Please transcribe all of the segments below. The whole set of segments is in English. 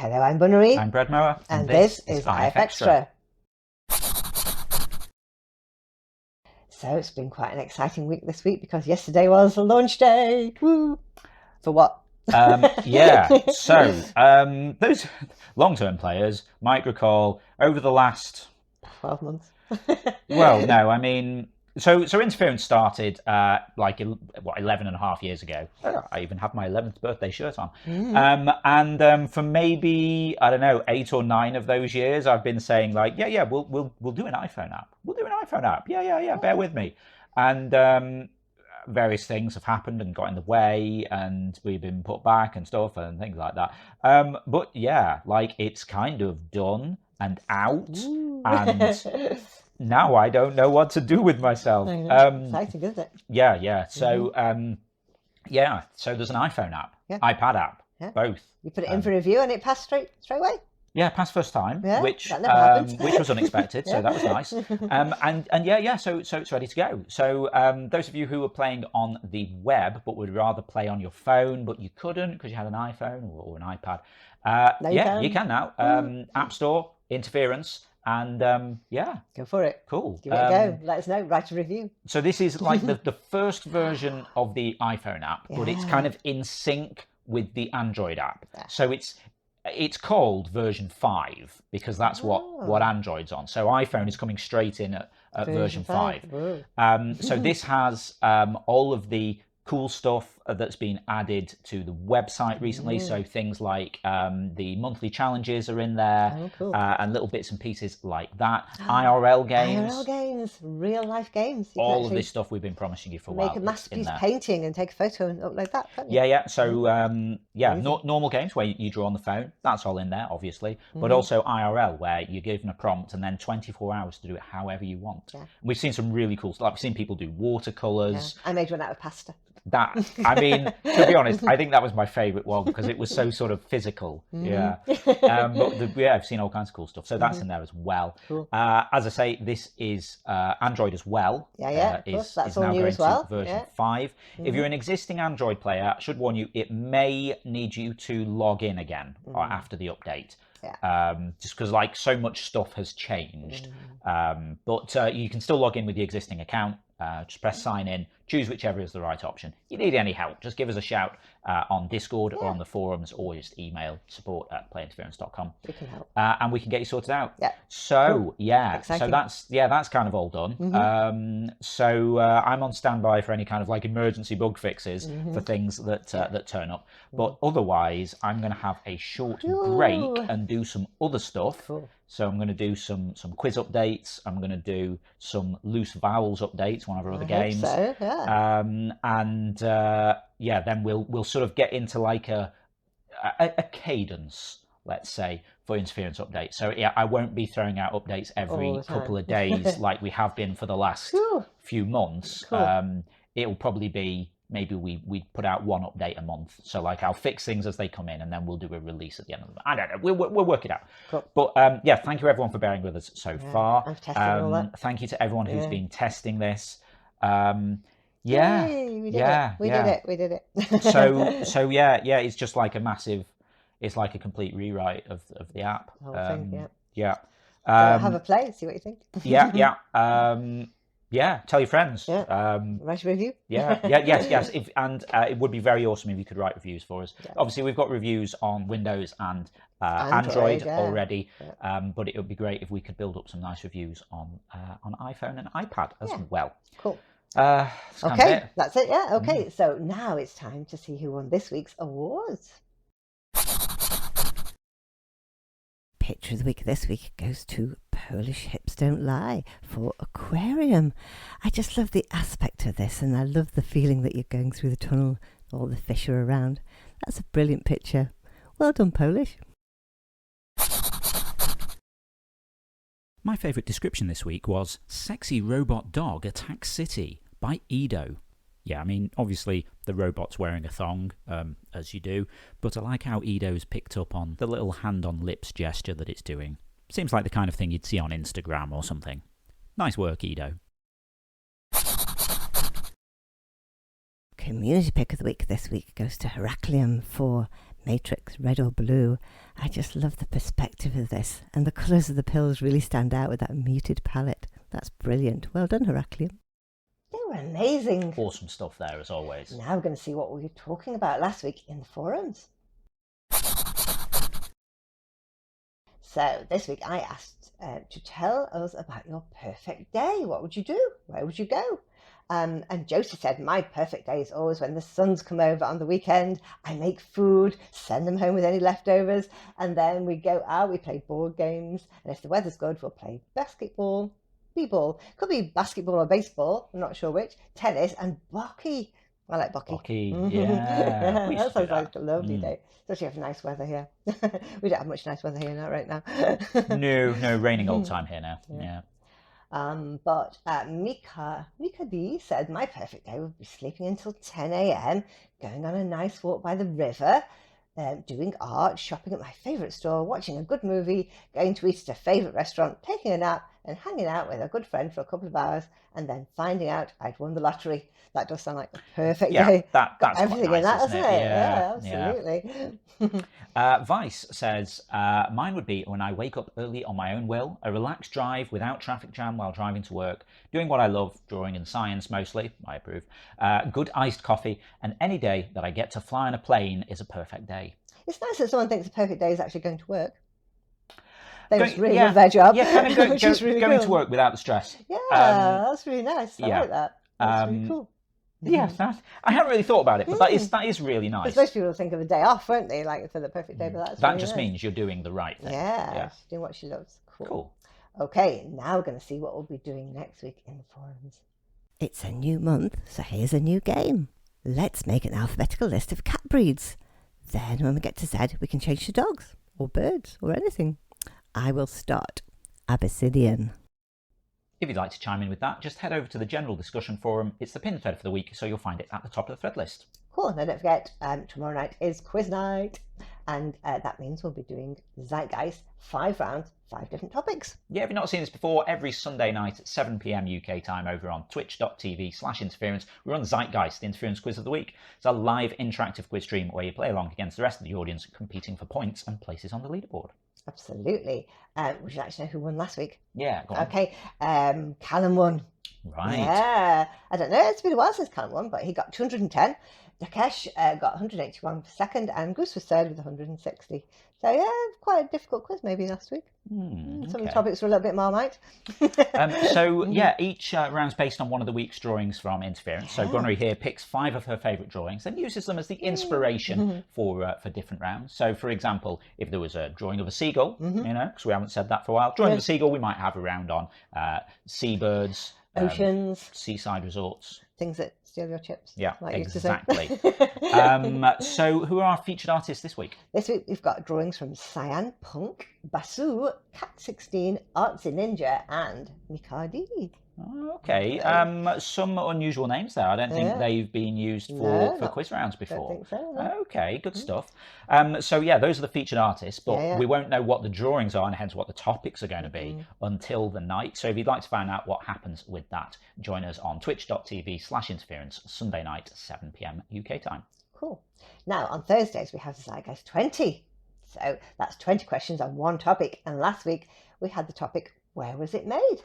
Hello, I'm Bunnery. I'm Brad Mower. And this is IFXtra. So it's been quite an exciting week this week because yesterday was the launch day. Woo! For what? So those long-term players might recall over the last 12 months. Well, no, I mean, so interference started 11 and a half years ago. I even have my 11th birthday shirt on. For maybe, I don't know, 8 or 9 of those years, I've been saying like, we'll do an iPhone app. We'll do an iPhone app. Bear with me. And various things have happened and got in the way, and we've been put back and stuff and things like that. But yeah, like it's kind of done and out. And now I don't know what to do with myself. Exciting, isn't it? Yeah. So so there's an iPhone app, iPad app, both. You put it in for review and it passed straight away. Yeah, passed first time, which which was unexpected, so that was nice. So it's ready to go. So those of you who were playing on the web but would rather play on your phone but you couldn't because you had an iPhone or an iPad, you can now. App Store, interference, and go for it. Cool. Give it a go. Let us know. Write a review. So this is like the first version of the iPhone app, but it's kind of in sync with the Android app. So it's called version 5 because that's what Android's on. So iPhone is coming straight in at version 5. So this has all of the cool stuff that's been added to the website recently. So things like the monthly challenges are in there, and little bits and pieces like that. IRL games, real life games. All of this stuff we've been promising you for a while. Make a masterpiece painting and take a photo and upload that. So normal games where you draw on the phone, that's all in there, obviously. But also IRL where you're given a prompt and then 24 hours to do it however you want. We've seen some really cool stuff. We've seen people do watercolors. I made one out of pasta. I mean, to be honest, I think that was my favorite one because it was so sort of physical. I've seen all kinds of cool stuff. So that's in there as well. Cool. As I say, this is Android as well. That's is all now new going as well. to version 5. If you're an existing Android player, I should warn you, it may need you to log in again after the update. Just because like so much stuff has changed. But you can still log in with the existing account. Just press sign in, choose whichever is the right option. If you need any help, just give us a shout on Discord or on the forums, or just email support@playinterference.com. We can help. And we can get you sorted out. Cool. So that's kind of all done. So I'm on standby for any kind of like emergency bug fixes for things that turn up. But otherwise, I'm going to have a short break and do some other stuff. So I'm going to do some quiz updates. I'm going to do some loose vowels updates, one of our other games. Then we'll sort of get into like a cadence, let's say, for interference updates. So I won't be throwing out updates every couple of days like we have been for the last few months. It'll probably be maybe we put out one update a month. So like I'll fix things as they come in and then we'll do a release at the end of them. I don't know. We'll work it out. Cool. But thank you everyone for bearing with us so far. I've tested all that. Thank you to everyone who's been testing this. Yay, we did it. So it's just like a massive, it's like a complete rewrite of the app. The whole thing, So have a play, see what you think. Tell your friends. Write a review. Yes. It would be very awesome if you could write reviews for us. Obviously, we've got reviews on Windows and Android already, but it would be great if we could build up some nice reviews on iPhone and iPad as well. Cool. That's it. Okay. So now it's time to see who won this week's awards. Picture of the week this week goes to Polish Hips Don't Lie for Aquarium. I just love the aspect of this, and I love the feeling that you're going through the tunnel, all the fish are around. That's a brilliant picture. Well done, Polish. My favourite description this week was "Sexy Robot Dog Attacks City" by Edo. Yeah, I mean, obviously the robot's wearing a thong, as you do, but I like how Edo's picked up on the little hand-on-lips gesture that it's doing. Seems like the kind of thing you'd see on Instagram or something. Nice work, Edo. Community pick of the week this week goes to Heraclium for matrix, red or blue. I just love the perspective of this, and the colours of the pills really stand out with that muted palette. That's brilliant. Well done, Heracleum. They were amazing. Awesome stuff there, as always. Now we're going to see what we were talking about last week in the forums. So this week I asked to tell us about your perfect day. What would you do? Where would you go? And Josie said, my perfect day is always when the sons come over on the weekend. I make food, send them home with any leftovers, and then we go out, we play board games, and if the weather's good, we'll play basketball, b-ball, could be basketball or baseball, I'm not sure which, tennis, and bocce. I like bocce. Bocce, yeah. That sounds like a lovely day. Especially have nice weather here. We don't have much nice weather here right now. No, raining all the time here now. Yeah. But Mika D said, my perfect day would be sleeping until 10 a.m, going on a nice walk by the river, doing art, shopping at my favourite store, watching a good movie, going to eat at a favourite restaurant, taking a nap, and hanging out with a good friend for a couple of hours, and then finding out I'd won the lottery. That does sound like the perfect day. That's everything quite nice, in that, isn't it? Yeah, absolutely. Vice says, mine would be when I wake up early on my own will, a relaxed drive without traffic jam while driving to work, doing what I love, drawing and science mostly, I approve, good iced coffee, and any day that I get to fly on a plane is a perfect day. It's nice that someone thinks a perfect day is actually going to work. They must really love their job. Yeah, kind of really going cool. to work without the stress. Yeah, that's really nice. I like that. That's really cool. Yeah, I hadn't really thought about it, but that is really nice. Because most people think of a day off, won't they? Like for the perfect day, but that really just means you're doing the right thing. Yeah, she's doing what she loves. Cool. Okay, now we're going to see what we'll be doing next week in the forums. It's a new month, so here's a new game. Let's make an alphabetical list of cat breeds. Then when we get to Z, we can change to dogs or birds or anything. I will start. Abyssinian. If you'd like to chime in with that, just head over to the general discussion forum. It's the pinned thread for the week, so you'll find it at the top of the thread list. Cool. Now don't forget, tomorrow night is quiz night, and that means we'll be doing Zeitgeist, 5 rounds, 5 different topics. Yeah, if you've not seen this before, every Sunday night at 7 p.m. UK time over on twitch.tv/interference, we run Zeitgeist, the Interference Quiz of the Week. It's a live interactive quiz stream where you play along against the rest of the audience, competing for points and places on the leaderboard. Absolutely. Would you like to know who won last week? Yeah, go on. Okay, Callum won. Right. Yeah. I don't know, it's been a while since Callum won, but he got 210. Dakesh got 181 for second, and Goose was third with 160. So yeah, quite a difficult quiz maybe last week. Some of the topics were a little bit Marmite. Each round's based on one of the week's drawings from Interference. So Gunnery here picks 5 of her favourite drawings and uses them as the inspiration for different rounds. So for example, if there was a drawing of a seagull, because we haven't said that for a while, drawing of a seagull, we might have a round on seabirds, oceans, seaside resorts. Things that steal your chips. Yeah, like exactly. So who are our featured artists this week? This week we've got drawings from Cyan Punk, Basu, Cat16, Artsy Ninja, and Mikadi. Okay, some unusual names there. I don't think they've been used for quiz rounds before. Don't think so, no. Okay, good stuff. Those are the featured artists, but we won't know what the drawings are and hence what the topics are going to be until the night. So if you'd like to find out what happens with that, join us on twitch.tv/interference Sunday night, 7 p.m. UK time. Cool. Now, on Thursdays, we have Zeitgeist 20. So that's 20 questions on one topic. And last week, we had the topic, where was it made?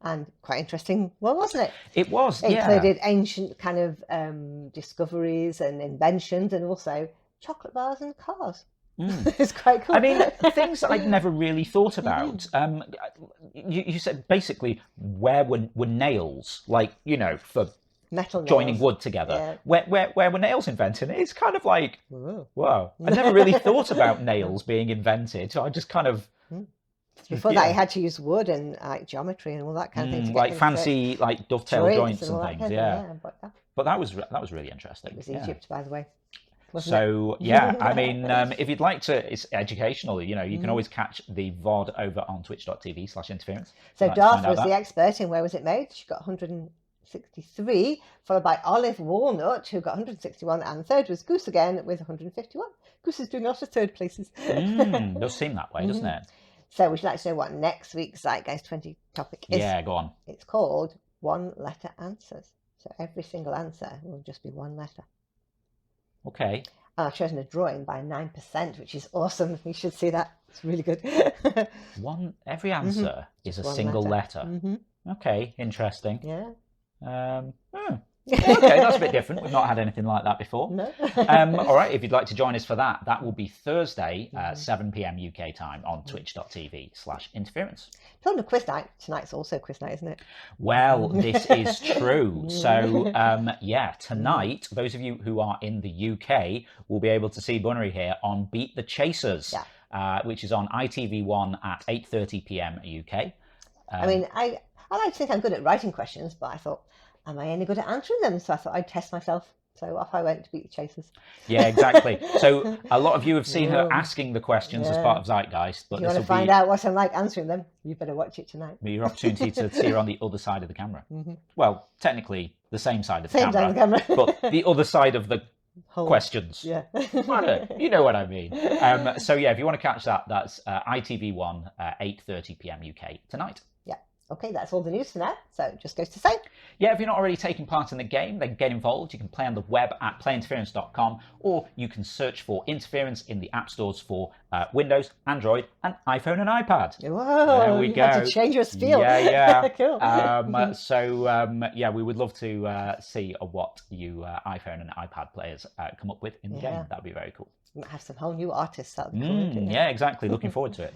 And quite interesting one, wasn't it? It was, It included ancient kind of discoveries and inventions, and also chocolate bars and cars. It's quite cool. I mean, things I'd never really thought about. You said basically, where were nails? Like, for metal nails. Joining wood together. Where were nails invented? It's kind of like, wow. I never really thought about nails being invented. So I just kind of... Before that, you had to use wood and geometry and all that kind of thing. To like fancy, like dovetail joints and things. But that was really interesting. It was Egypt, by the way. I mean, if you'd like to, it's educational. You can always catch the VOD over on twitch.tv/interference. So Darth was the expert in where was it made. She got 163, followed by Olive Walnut, who got 161, and third was Goose again with 151. Goose is doing lots of third places. Does seem that way, doesn't it? So would you like to know what next week's Zeitgeist 20 topic is? Yeah, go on. It's called one-letter answers. So every single answer will just be one letter. Okay. I've chosen a drawing by 9%, which is awesome. You should see that. It's really good. Every answer is Just a one single letter. Okay, interesting. Yeah. Okay, that's a bit different. We've not had anything like that before. No. All right, if you'd like to join us for that, that will be Thursday, 7 p.m. UK time on twitch.tv/interference. Talking of quiz night, tonight's also quiz night, isn't it? Well, this is true. So, yeah, tonight, those of you who are in the UK will be able to see Bunnery here on Beat the Chasers, which is on ITV1 at 8:30 p.m. UK. I mean, I like to think I'm good at writing questions, but I thought, am I any good at answering them? So I thought I'd test myself. So off I went to Beat the Chasers. Yeah, exactly. So a lot of you have seen her asking the questions as part of Zeitgeist. But if you want to find out what I'm like answering them, you better watch it tonight. Your opportunity to see her on the other side of the camera. Well, technically the same side of the Same camera, side of the camera. but the other side of the questions. Yeah. You know what I mean. So yeah, if you want to catch that, that's ITV1, 8:30 p.m. UK tonight. Okay, that's all the news for now. So it just goes to say. Yeah, if you're not already taking part in the game, then get involved. You can play on the web at playinterference.com, or you can search for Interference in the app stores for Windows, Android, and iPhone and iPad. Whoa, there we go. Had to change your spiel. Yeah. Cool. So yeah, we would love to see what you iPhone and iPad players come up with in the game. That would be very cool. We might have some whole new artists. That would be cool. Yeah, exactly. Looking forward to it.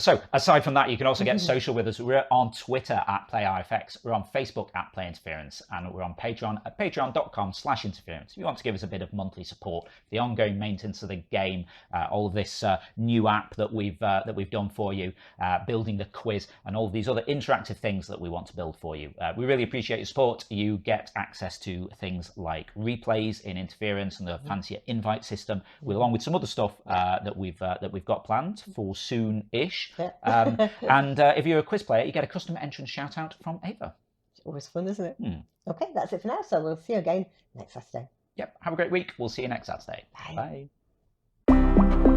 So aside from that, you can also get social with us. We're on Twitter at PlayIFX. We're on Facebook at Play Interference, and we're on Patreon at patreon.com/interference. If you want to give us a bit of monthly support for the ongoing maintenance of the game, all of this new app that we've done for you, building the quiz, and all of these other interactive things that we want to build for you, we really appreciate your support. You get access to things like replays in Interference and the fancier invite system, along with some other stuff that we've got planned for soon-ish. And if you're a quiz player, you get a custom entrance shout-out from Ava. It's always fun, isn't it? Okay, that's it for now. So we'll see you again next Saturday. Yep. Have a great week. We'll see you next Saturday. Bye. Bye.